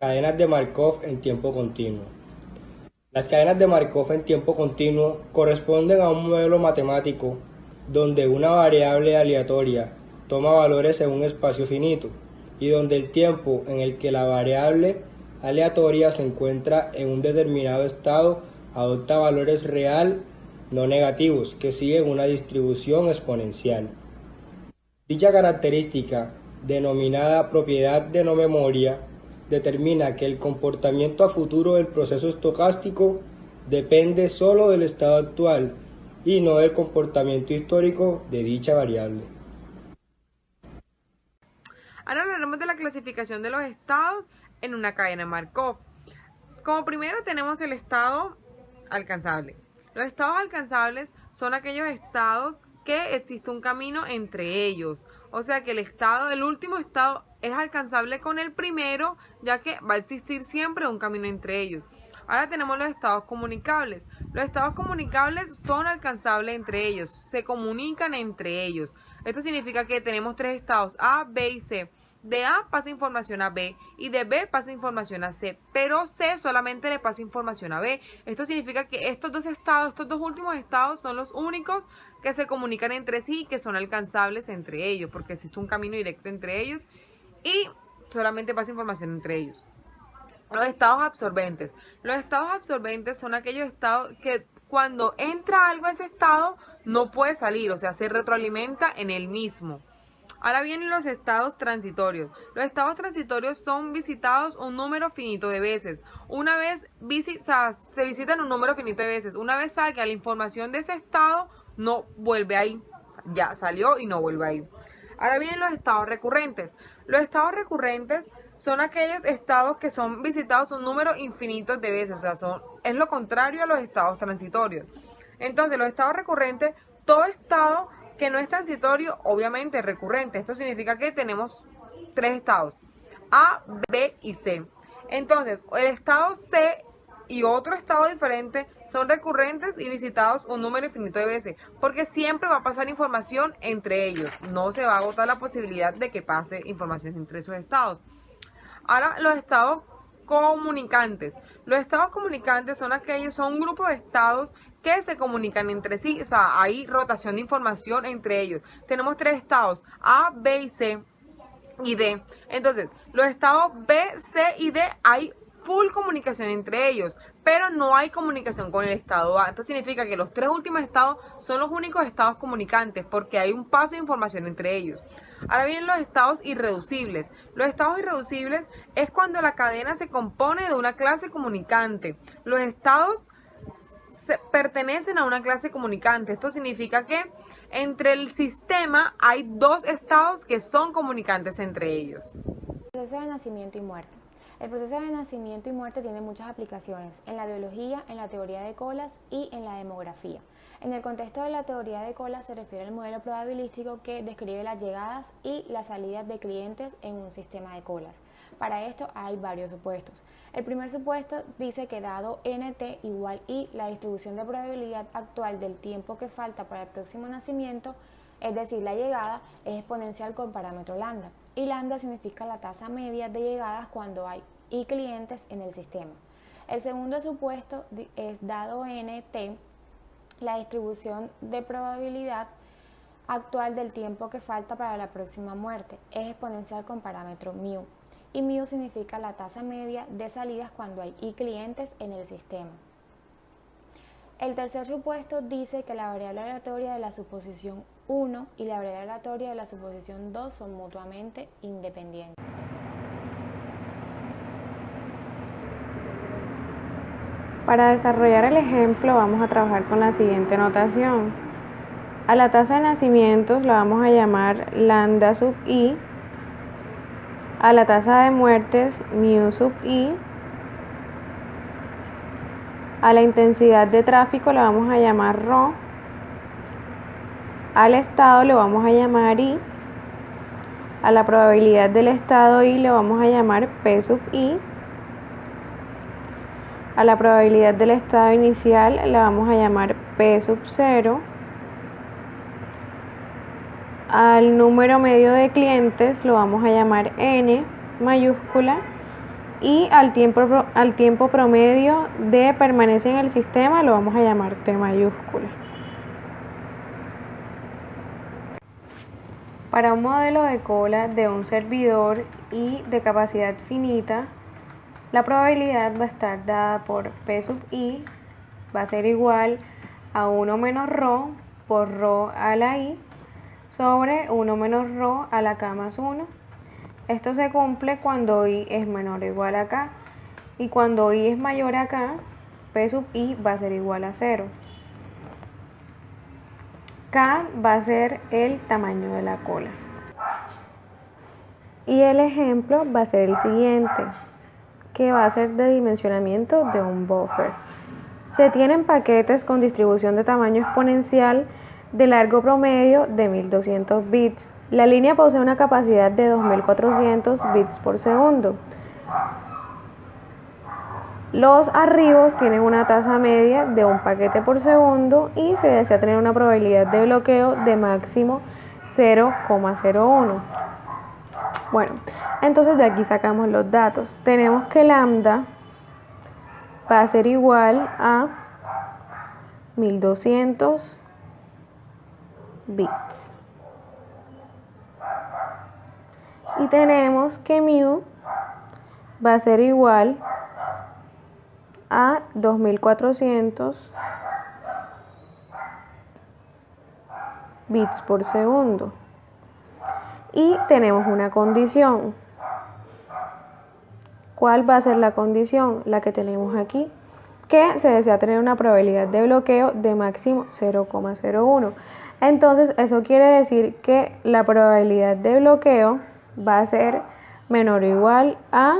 Cadenas de Markov en tiempo continuo. Las cadenas de Markov en tiempo continuo corresponden a un modelo matemático donde una variable aleatoria toma valores en un espacio finito y donde el tiempo en el que la variable aleatoria se encuentra en un determinado estado adopta valores real no negativos que siguen una distribución exponencial. Dicha característica, denominada propiedad de no memoria, determina que el comportamiento a futuro del proceso estocástico depende solo del estado actual y no del comportamiento histórico de dicha variable. Ahora hablaremos de la clasificación de los estados en una cadena Markov. Como primero tenemos el estado alcanzable. Los estados alcanzables son aquellos estados que existe un camino entre ellos. O sea que el último estado es alcanzable con el primero, ya que va a existir siempre un camino entre ellos. Ahora tenemos los estados comunicables. Los estados comunicables son alcanzables entre ellos, se comunican entre ellos. Esto significa que tenemos tres estados, A, B y C. De A pasa información a B y de B pasa información a C, pero C solamente le pasa información a B. Esto significa que estos dos últimos estados son los únicos que se comunican entre sí y que son alcanzables entre ellos, porque existe un camino directo entre ellos y solamente pasa información entre ellos. Los estados absorbentes. Los estados absorbentes son aquellos estados que cuando entra algo a ese estado no puede salir, o sea, se retroalimenta en el mismo. Ahora vienen los estados transitorios. Los estados transitorios son visitados un número finito de veces. Se visitan un número finito de veces. Una vez salga la información de ese estado, no vuelve ahí. Ya salió y no vuelve ahí. Ahora vienen los estados recurrentes. Los estados recurrentes son aquellos estados que son visitados un número infinito de veces. O sea, es lo contrario a los estados transitorios. Entonces, los estados recurrentes, todo estado que no es transitorio, obviamente es recurrente. Esto significa que tenemos tres estados, A, B y C. Entonces, el estado C y otro estado diferente son recurrentes y visitados un número infinito de veces, porque siempre va a pasar información entre ellos. No se va a agotar la posibilidad de que pase información entre esos estados. Ahora, los estados comunicantes. Los estados comunicantes son un grupo de estados que se comunican entre sí, o sea, hay rotación de información entre ellos. Tenemos tres estados, A, B y C y D. Entonces, los estados B, C y D hay full comunicación entre ellos, pero no hay comunicación con el estado A. Esto significa que los tres últimos estados son los únicos estados comunicantes porque hay un paso de información entre ellos. Ahora vienen los estados irreducibles. Los estados irreducibles es cuando la cadena se compone de una clase comunicante. Los estados pertenecen a una clase comunicante. Esto significa que entre el sistema hay dos estados que son comunicantes entre ellos. Proceso de nacimiento y muerte. El proceso de nacimiento y muerte tiene muchas aplicaciones en la biología, en la teoría de colas y en la demografía. En el contexto de la teoría de colas se refiere al modelo probabilístico que describe las llegadas y las salidas de clientes en un sistema de colas. Para esto hay varios supuestos. El primer supuesto dice que dado nt igual i, la distribución de probabilidad actual del tiempo que falta para el próximo nacimiento, es decir, la llegada, es exponencial con parámetro lambda. Y lambda significa la tasa media de llegadas cuando hay i clientes en el sistema. El segundo supuesto es dado nt, la distribución de probabilidad actual del tiempo que falta para la próxima muerte, es exponencial con parámetro μ. Y μ significa la tasa media de salidas cuando hay i clientes en el sistema. El tercer supuesto dice que la variable aleatoria de la suposición 1 y la variable aleatoria de la suposición 2 son mutuamente independientes. Para desarrollar el ejemplo vamos a trabajar con la siguiente notación. A la tasa de nacimientos la vamos a llamar lambda sub i, a la tasa de muertes mu sub i, a la intensidad de tráfico la vamos a llamar ρ, al estado le vamos a llamar i, a la probabilidad del estado i le vamos a llamar p sub i, a la probabilidad del estado inicial la vamos a llamar p sub 0, al número medio de clientes lo vamos a llamar n mayúscula y al tiempo promedio de permanencia en el sistema lo vamos a llamar T mayúscula. Para un modelo de cola de un servidor y de capacidad finita, la probabilidad va a estar dada por P sub I, va a ser igual a 1 menos ρ por ρ a la I sobre 1 menos ρ a la K más 1. Esto se cumple cuando I es menor o igual a K, y cuando I es mayor a K, P sub I va a ser igual a 0. K va a ser el tamaño de la cola. Y el ejemplo va a ser el siguiente, que va a ser de dimensionamiento de un buffer. Se tienen paquetes con distribución de tamaño exponencial de largo promedio de 1200 bits. La línea posee una capacidad de 2400 bits por segundo. Los arribos tienen una tasa media de un paquete por segundo y se desea tener una probabilidad de bloqueo de máximo 0,01. Bueno, entonces de aquí sacamos los datos. Tenemos que lambda va a ser igual a 1200 bits. Y tenemos que mu va a ser igual a 2400 bits por segundo. Y tenemos una condición. ¿Cuál va a ser la condición? La que tenemos aquí, que se desea tener una probabilidad de bloqueo de máximo 0,01. Entonces eso quiere decir que la probabilidad de bloqueo va a ser menor o igual a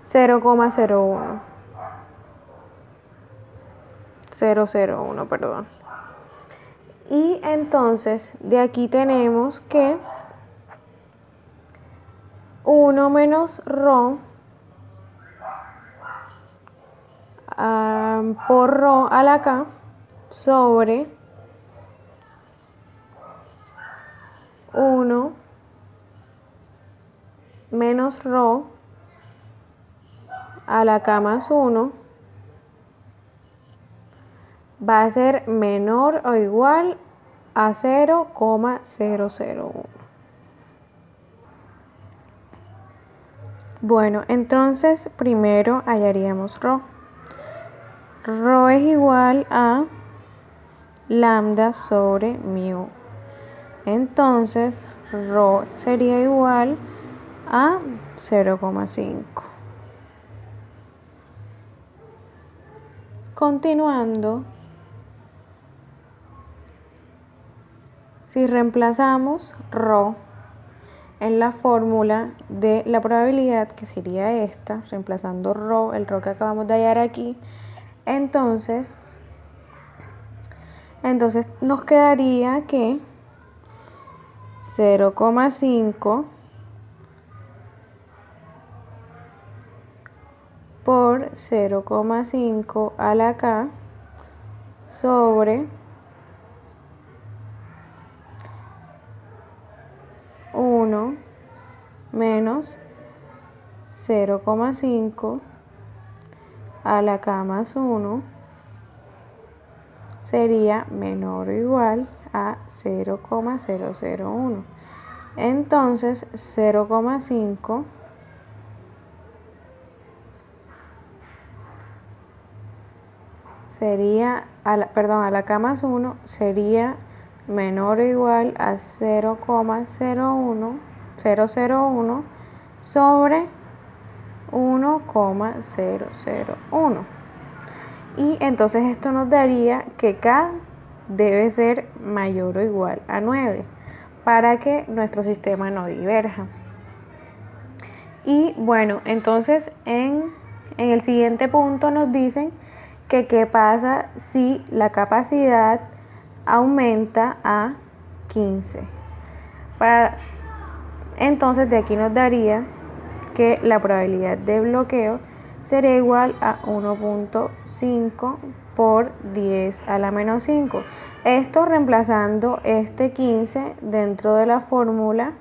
0,01. 001, perdón. Y entonces de aquí tenemos que 1 menos ρ por ρ a la K sobre 1 menos ρ a la K más 1 va a ser menor o igual a 0,001. Bueno, entonces primero hallaríamos ρ. ρ es igual a lambda sobre mu. Entonces ρ sería igual a 0,5. Continuando, si reemplazamos ρ en la fórmula de la probabilidad, que sería esta, reemplazando ρ, el ρ que acabamos de hallar aquí, entonces nos quedaría que 0,5 por 0,5 a la K sobre 1 menos 0,5 a la K más 1 sería menor o igual a 0,001. Entonces 0,5 sería, a la K más 1 sería menor o igual a 0,001 sobre 1,001. Y entonces esto nos daría que K debe ser mayor o igual a 9 para que nuestro sistema no diverja. Y bueno, entonces en el siguiente punto nos dicen que qué pasa si la capacidad aumenta a 15. Entonces de aquí nos daría que la probabilidad de bloqueo sería igual a 1.5 por 10 a la menos 5. Esto reemplazando este 15 dentro de la fórmula,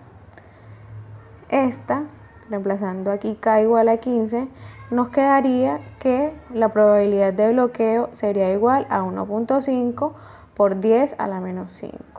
reemplazando aquí k igual a 15, nos quedaría que la probabilidad de bloqueo sería igual a 1.5 por 10 a la menos 5.